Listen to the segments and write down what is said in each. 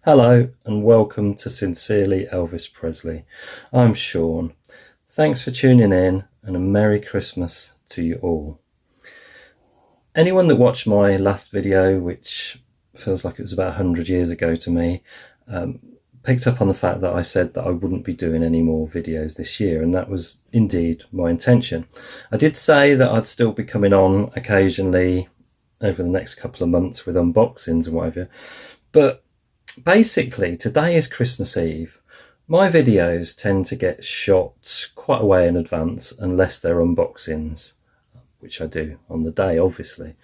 Hello and welcome to Sincerely Elvis Presley. I'm Sean. Thanks for tuning in and a Merry Christmas to you all. Anyone that watched my last video, which feels like it was about 100 years ago to me, picked up on the fact that I said that I wouldn't be doing any more videos this year, and that was indeed my intention. I did say that I'd still be coming on occasionally over the next couple of months with unboxings and whatever, but basically, today is Christmas Eve. My videos tend to get shot quite a way in advance unless they're unboxings, which I do on the day, obviously.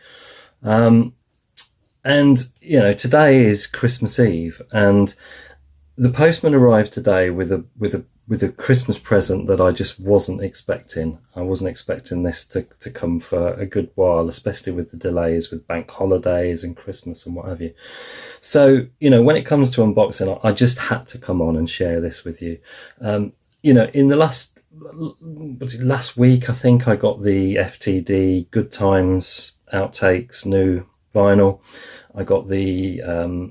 And, you know, today is Christmas Eve, and the postman arrived today with a Christmas present that I just wasn't expecting. I wasn't expecting this to come for a good while, especially with the delays with bank holidays and Christmas and what have you. So, you know, when it comes to unboxing, I just had to come on and share this with you. You know, in the last week, I think I got the FTD Good Times Outtakes new vinyl. I got the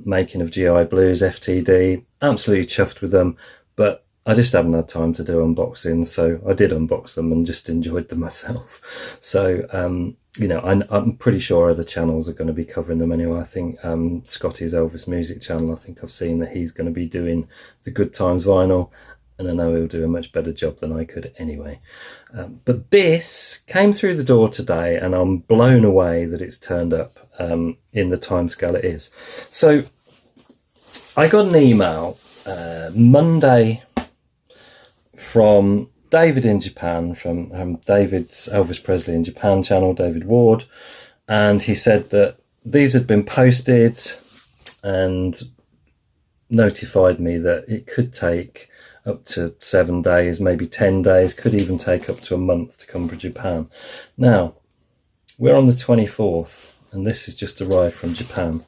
Making of GI Blues FTD. Absolutely chuffed with them, but I just haven't had time to do unboxings, so I did unbox them and just enjoyed them myself. So, you know, I'm pretty sure other channels are going to be covering them anyway. I think Scotty's Elvis Music channel, I think I've seen that he's going to be doing the Good Times vinyl, and I know he'll do a much better job than I could anyway. But this came through the door today, and I'm blown away that it's turned up in the timescale it is. So I got an email Monday from David in Japan, from David's Elvis Presley in Japan channel, David Ward, and he said that these had been posted and notified me that it could take up to 7 days, maybe 10 days, could even take up to a month to come from Japan. Now, we're on the 24th, and this has just arrived from Japan.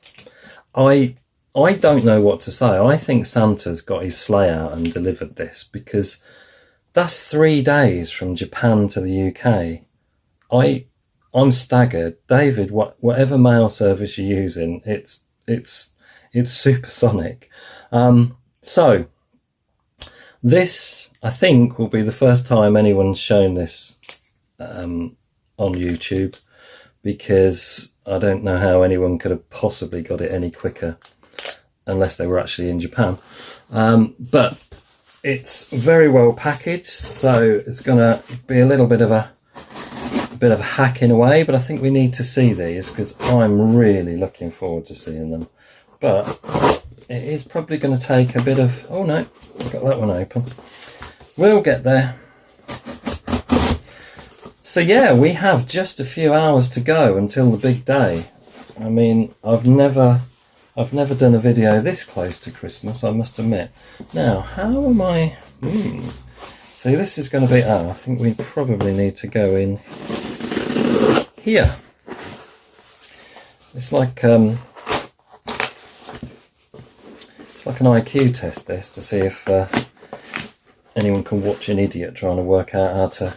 I don't know what to say. I think Santa's got his sleigh out and delivered this, because that's 3 days from Japan to the UK. I'm staggered. David, whatever mail service you're using, it's supersonic. So this, I think, will be the first time anyone's shown this on YouTube, because I don't know how anyone could have possibly got it any quicker unless they were actually in Japan. But it's very well packaged, so it's going to be a little bit of a hack in a way, but I think we need to see these because I'm really looking forward to seeing them. But it is probably going to take a bit of... Oh no, I've got that one open. We'll get there. So yeah, we have just a few hours to go until the big day. I mean, I've never done a video this close to Christmas, I must admit. Now, how am I... See, this is going to be... I think we probably need to go in here. It's like an IQ test, this, to see if anyone can watch an idiot trying to work out how to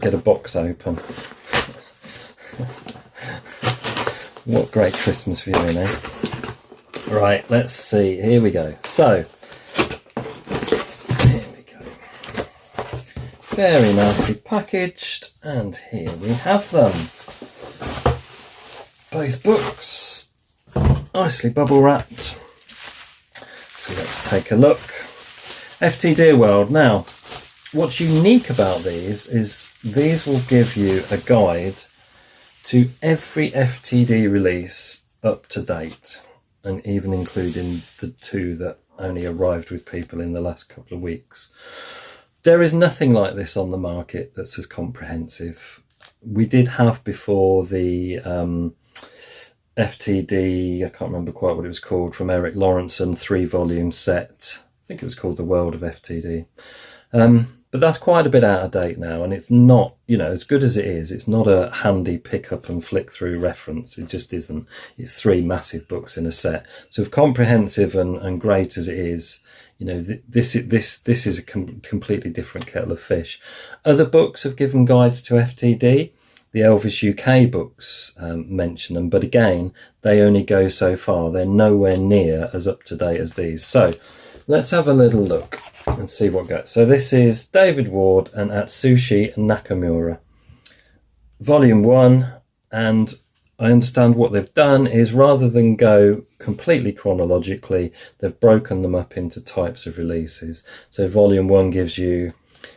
get a box open. What great Christmas viewing, eh? Right, let's see. Here we go. So, here we go. Very nicely packaged, and here we have them. Both books, nicely bubble wrapped. So let's take a look. FTD World. Now, what's unique about these is these will give you a guide to every FTD release up to date, and even including the 2 that only arrived with people in the last couple of weeks. There is nothing like this on the market that's as comprehensive. We did have before the FTD, I can't remember quite what it was called, from Eric Lawrenson, 3-volume set. I think it was called The World of FTD. But that's quite a bit out of date now, and it's not, you know, as good as it is, it's not a handy pick up and flick through reference. It just isn't. It's 3 massive books in a set. So if comprehensive and great as it is, you know, this is a completely different kettle of fish. Other books have given guides to FTD. the Elvis UK books mention them, but again, they only go so far. They're nowhere near as up to date as these. So let's have a little look and see what goes. So this is David Ward and Atsushi and Nakamura, Volume 1, and I understand what they've done is, rather than go completely chronologically, they've broken them up into types of releases. So Volume 1 gives you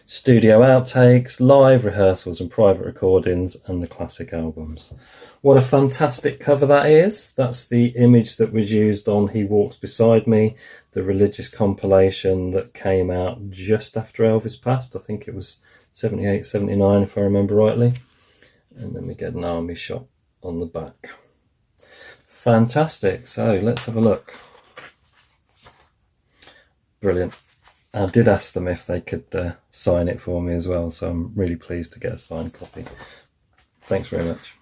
studio outtakes, live rehearsals and private recordings, and the classic albums. What a fantastic cover that is. That's the image that was used on He Walks Beside Me, the religious compilation that came out just after Elvis passed. I think it was 78, 79 if I remember rightly. And then we get an army shot on the back. Fantastic. So let's have a look. Brilliant. I did ask them if they could sign it for me as well, so I'm really pleased to get a signed copy. Thanks very much.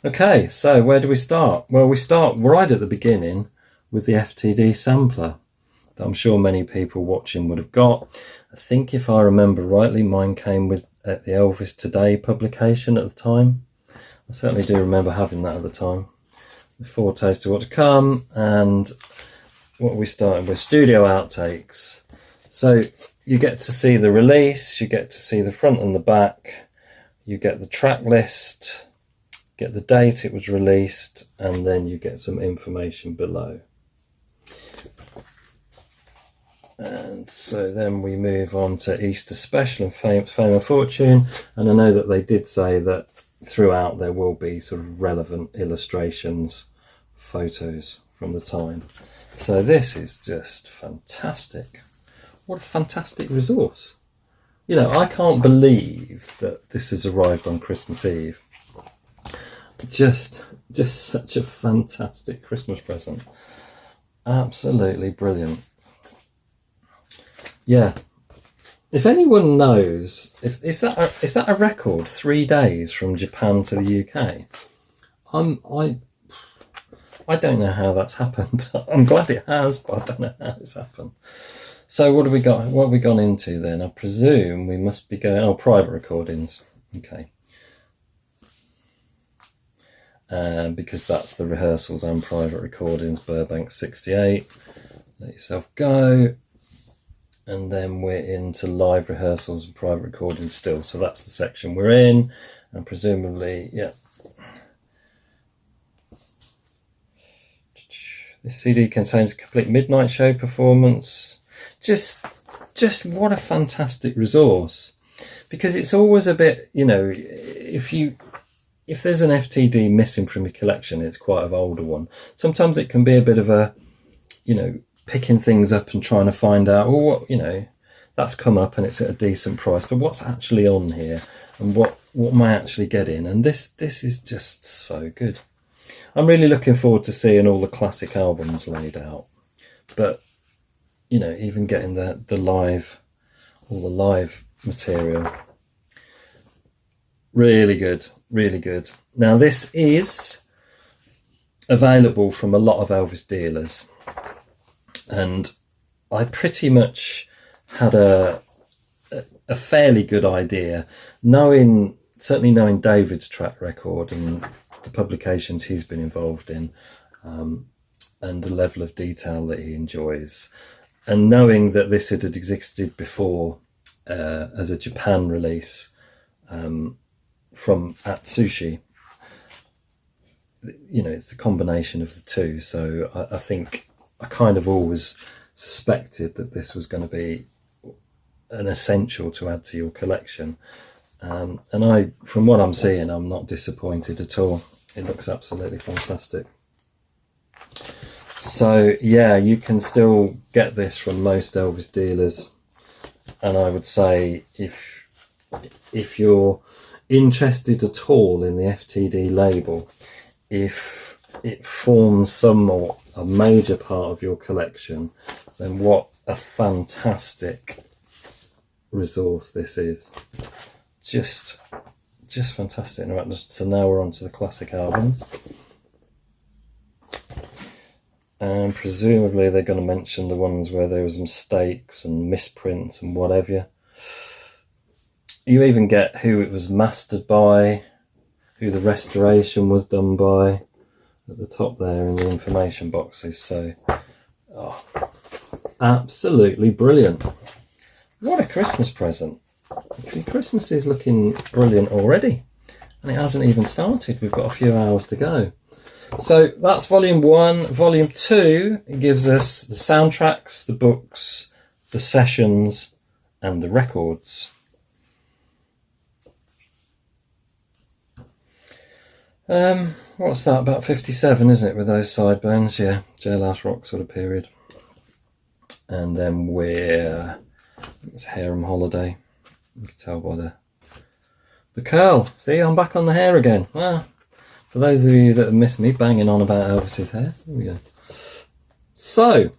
Okay, so where do we start? Well, we start right at the beginning with the FTD sampler that I'm sure many people watching would have got. I think if I remember rightly, mine came with the Elvis Today publication at the time. I certainly do remember having that at the time. The foretaste of what to come, and what we started with, studio outtakes. So you get to see the release, you get to see the front and the back, you get the track list, get the date it was released, and then you get some information below. And so then we move on to Easter Special and Fame and Fortune, and I know that they did say that throughout there will be sort of relevant illustrations, photos from the time. So this is just fantastic. What a fantastic resource. You know, I can't believe that this has arrived on Christmas Eve. Just such a fantastic Christmas present. Absolutely brilliant. Yeah. If anyone knows, is that a record? 3 days from Japan to the UK. I don't know how that's happened. I'm glad it has, but I don't know how it's happened. So what have we got? What have we gone into then? I presume we must be going, private recordings. Okay. Because that's the rehearsals and private recordings, Burbank 68. Let yourself go. And then we're into live rehearsals and private recordings still. So that's the section we're in. And presumably, yeah. This CD contains a complete midnight show performance. Just what a fantastic resource. Because it's always a bit, you know, if there's an FTD missing from your collection, it's quite an older one. Sometimes it can be a bit of a, you know, picking things up and trying to find out, well, what, you know, that's come up and it's at a decent price, but what's actually on here and what am I actually getting? And this is just so good. I'm really looking forward to seeing all the classic albums laid out, but you know, even getting all the live material. Really good, really good. Now this is available from a lot of Elvis dealers, and I pretty much had a fairly good idea, certainly knowing David's track record and the publications he's been involved in, and the level of detail that he enjoys, and knowing that this had existed before as a Japan release from Atsushi. You know, it's the combination of the two, so I think I kind of always suspected that this was going to be an essential to add to your collection, and from what I'm seeing, I'm not disappointed at all. It looks absolutely fantastic. So yeah, you can still get this from most Elvis dealers, and I would say if you're interested at all in the FTD label, if it forms somewhat a major part of your collection, then what a fantastic resource this is. Just fantastic. Right, so now we're on to the classic albums. And presumably they're going to mention the ones where there was mistakes and misprints and whatever. You even get who it was mastered by, who the restoration was done by at the top there in the information boxes. So, absolutely brilliant. What a Christmas present. Christmas is looking brilliant already, and it hasn't even started. We've got a few hours to go. So that's volume 1. Volume 2 gives us the soundtracks, the books, the sessions, and the records. What's that, about 57, isn't it, with those sideburns? Yeah, Jailhouse Rock sort of period. And then it's Harem Holiday. You can tell by the curl. See, I'm back on the hair again. For those of you that have missed me banging on about Elvis's hair, here we go. So,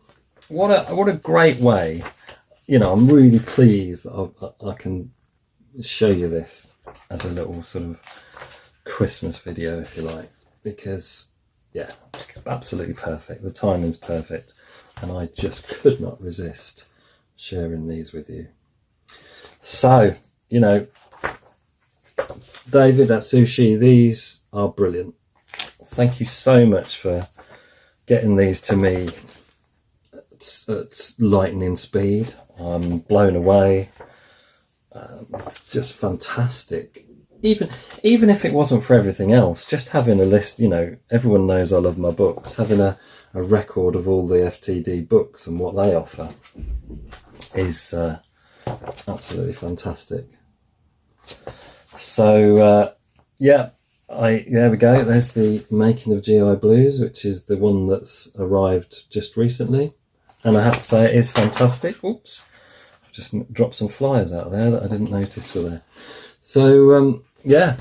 what a great way. You know, I'm really pleased that I can show you this as a little sort of Christmas video, if you like, because, yeah, absolutely perfect. The timing's perfect, and I just could not resist sharing these with you. So, you know, David, Atsushi, these are brilliant. Thank you so much for getting these to me at lightning speed. I'm blown away. It's just fantastic. Even if it wasn't for everything else, just having a list, you know, everyone knows I love my books. Having a record of all the FTD books and what they offer is absolutely fantastic. So yeah, there we go. There's the Making of GI Blues, which is the one that's arrived just recently, and I have to say it is fantastic. Oops, I've just dropped some flyers out there that I didn't notice were there. So yeah,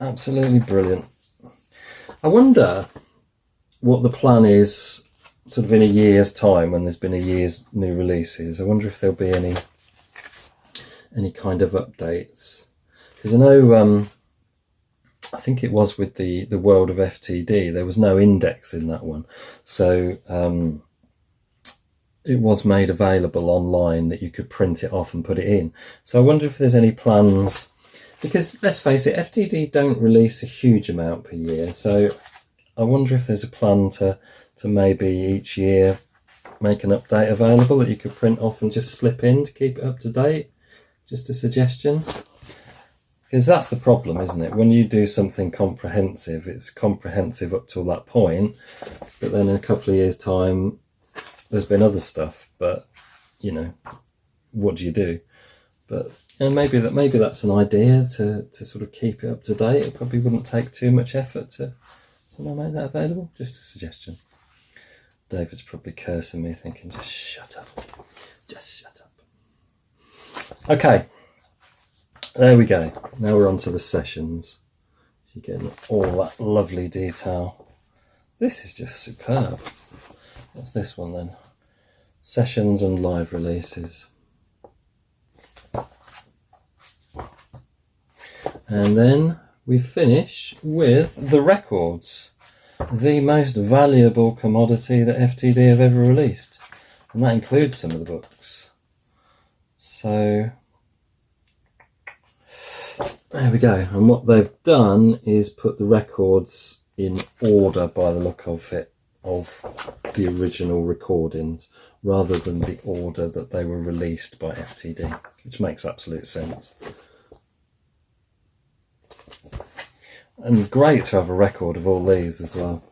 absolutely brilliant. I wonder what the plan is sort of in a year's time, when there's been a year's new releases. I wonder if there'll be any kind of updates, because I know I think it was with the World of FTD, there was no index in that one, so it was made available online that you could print it off and put it in. So I wonder if there's any plans, because let's face it, FTD don't release a huge amount per year, so I wonder if there's a plan to maybe each year make an update available that you could print off and just slip in to keep it up to date. Just a suggestion. Because that's the problem, isn't it? When you do something comprehensive, it's comprehensive up till that point, but then in a couple of years' time, there's been other stuff. But you know, what do you do? But maybe that's an idea to sort of keep it up to date. It probably wouldn't take too much effort to somehow make that available. Just a suggestion. David's probably cursing me, thinking, "Just shut up, just shut up." Okay. There we go. Now we're on to the sessions. You're getting all that lovely detail. This is just superb. What's this one then? Sessions and live releases. And then we finish with the records. The most valuable commodity that FTD have ever released. And that includes some of the books. So there we go. And what they've done is put the records in order by the look of it, of the original recordings, rather than the order that they were released by FTD, which makes absolute sense. And great to have a record of all these as well.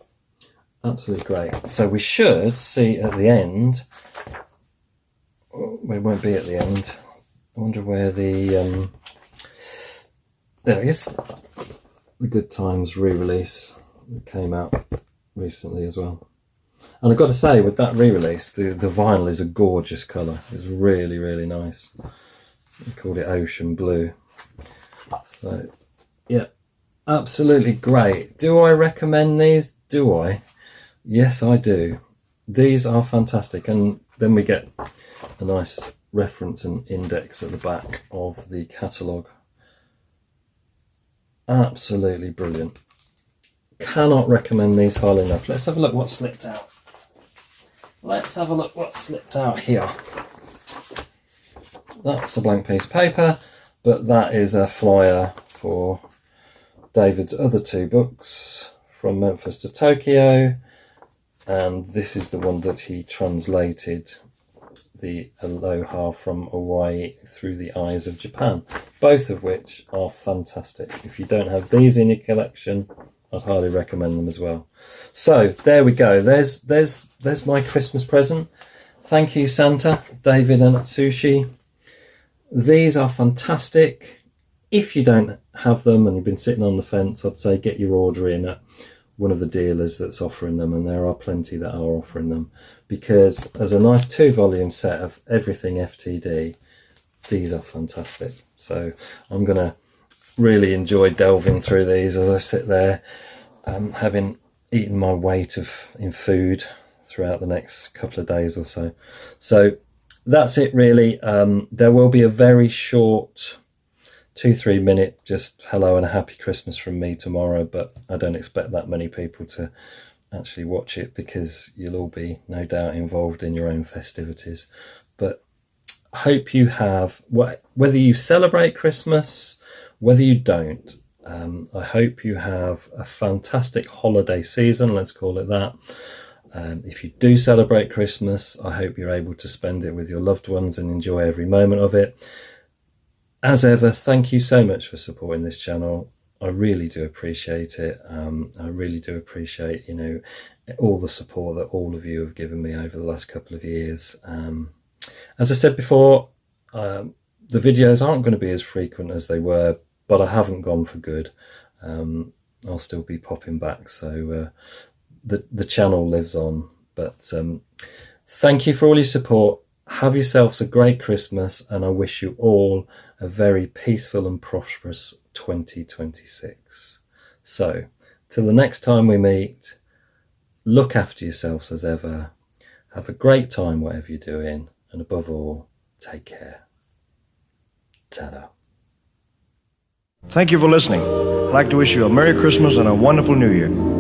Absolutely great. So we should see at the end, well, it won't be at the end, I wonder where the there it is, the Good Times re-release that came out recently as well. And I've got to say, with that re-release, the vinyl is a gorgeous colour. It's really, really nice. They called it Ocean Blue. So, yeah, absolutely great. Do I recommend these? Do I? Yes, I do. These are fantastic. And then we get a nice reference and index at the back of the catalogue. Absolutely brilliant. Cannot recommend these highly enough. Let's have a look what slipped out. Let's have a look what slipped out here. That's a blank piece of paper, but that is a flyer for David's other 2 books, From Memphis to Tokyo, and this is the one that he translated, the Aloha from Hawaii Through the Eyes of Japan, both of which are fantastic. If you don't have these in your collection, I'd highly recommend them as well. So there we go. There's my Christmas present. Thank you, Santa, David and Atsushi. These are fantastic. If you don't have them and you've been sitting on the fence, I'd say get your order in at one of the dealers that's offering them, and there are plenty that are offering them, because as a nice 2-volume set of everything FTD, these are fantastic. So I'm going to really enjoy delving through these as I sit there, having eaten my weight in food throughout the next couple of days or so. So that's it really. There will be a very short 2-3 minute just hello and a happy Christmas from me tomorrow, but I don't expect that many people to actually watch it, because you'll all be no doubt involved in your own festivities. But I hope you have, whether you celebrate Christmas, whether you don't, I hope you have a fantastic holiday season, let's call it that. If you do celebrate Christmas, I hope you're able to spend it with your loved ones and enjoy every moment of it. As ever, thank you so much for supporting this channel. I really do appreciate it. I really do appreciate, all the support that all of you have given me over the last couple of years. As I said before, the videos aren't going to be as frequent as they were, but I haven't gone for good. I'll still be popping back, so the channel lives on. But thank you for all your support. Have yourselves a great Christmas, and I wish you all a very peaceful and prosperous 2026. So, till the next time we meet, look after yourselves as ever. Have a great time whatever you're doing, and above all, take care. Ta-da. Thank you for listening. I'd like to wish you a Merry Christmas and a wonderful New Year.